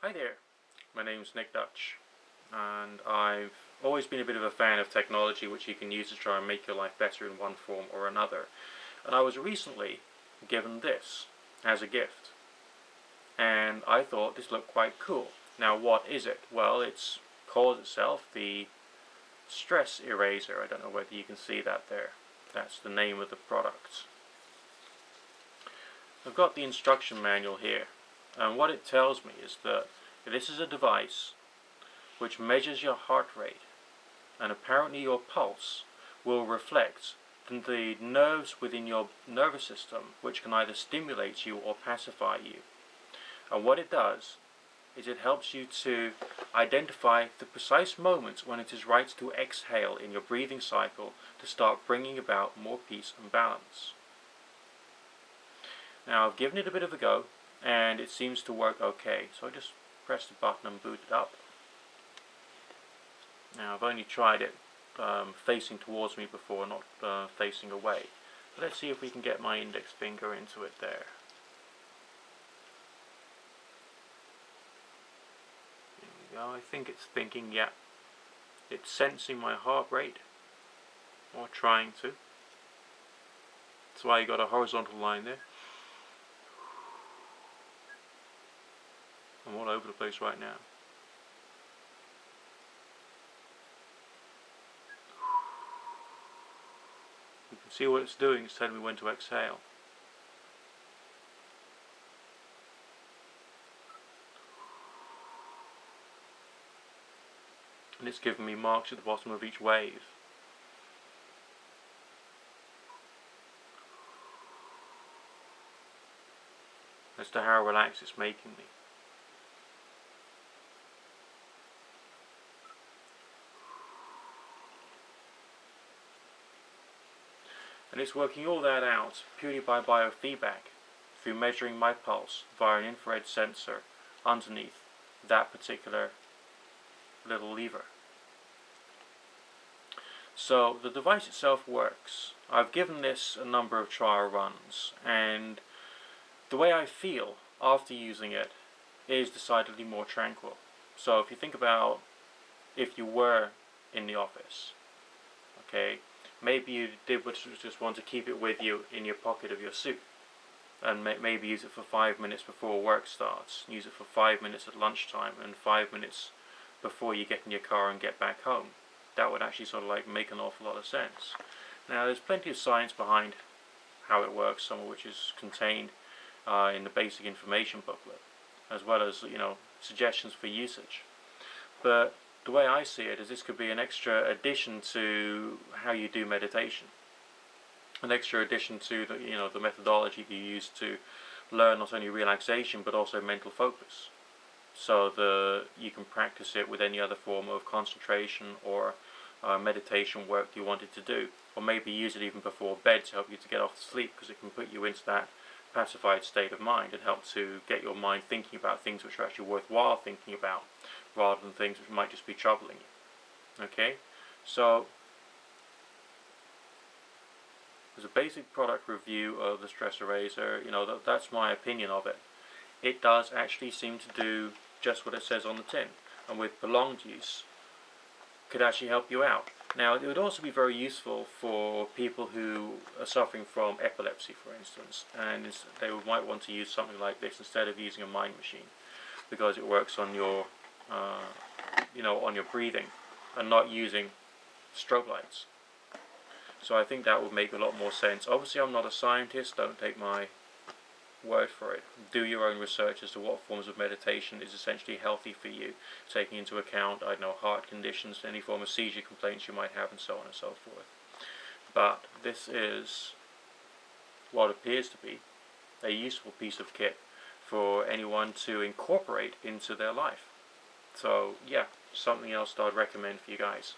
Hi there, my name's Nick Dutch, and I've always been a bit of a fan of technology which you can use to try and make your life better in one form or another. And I was recently given this as a gift, and I thought this looked quite cool. Now what is it? Well, it calls itself the Stress Eraser. I don't know whether you can see that there. That's the name of the product. I've got the instruction manual here, and what it tells me is that this is a device which measures your heart rate, and apparently your pulse will reflect the nerves within your nervous system, which can either stimulate you or pacify you. And what it does is it helps you to identify the precise moments when it is right to exhale in your breathing cycle to start bringing about more peace and balance. Now I've given it a bit of a go, and it seems to work okay, so I just press the button and boot it up. Now I've only tried it facing towards me before, not facing away. But let's see if we can get my index finger into it there. There we go. I think it's thinking, yeah, it's sensing my heart rate, or trying to. That's why you got a horizontal line there. I'm all over the place right now. You can see what it's doing. It's telling me when to exhale. And it's giving me marks at the bottom of each wave. As to how relaxed it's making me. And it's working all that out purely by biofeedback through measuring my pulse via an infrared sensor underneath that particular little lever. So the device itself works. I've given this a number of trial runs, and the way I feel after using it is decidedly more tranquil. So if you think about if you were in the office, okay, maybe you did just want to keep it with you in your pocket of your suit, and maybe use it for 5 minutes before work starts, use it for 5 minutes at lunchtime, and 5 minutes before you get in your car and get back home. That would actually sort of like make an awful lot of sense. Now there's plenty of science behind how it works, some of which is contained in the basic information booklet, as well as, you know, suggestions for usage. But the way I see it is this could be an extra addition to how you do meditation, an extra addition to the, the methodology you use to learn not only relaxation but also mental focus. So you can practice it with any other form of concentration or meditation work you wanted to do, or maybe use it even before bed to help you to get off to sleep, because it can put you into that pacified state of mind and help to get your mind thinking about things which are actually worthwhile thinking about, rather than things which might just be troubling you. Okay, so there's a basic product review of the Stress Eraser. That's my opinion of it. It does actually seem to do just what it says on the tin, and with prolonged use could actually help you out. Now, it would also be very useful for people who are suffering from epilepsy, for instance, and they might want to use something like this instead of using a mind machine, because it works on your on your breathing and not using strobe lights. So I think that would make a lot more sense. Obviously I'm not a scientist, don't take my word for it. Do your own research as to what forms of meditation is essentially healthy for you, taking into account, heart conditions, any form of seizure complaints you might have, and so on and so forth. But this is what appears to be a useful piece of kit for anyone to incorporate into their life. So yeah, something else that I'd recommend for you guys.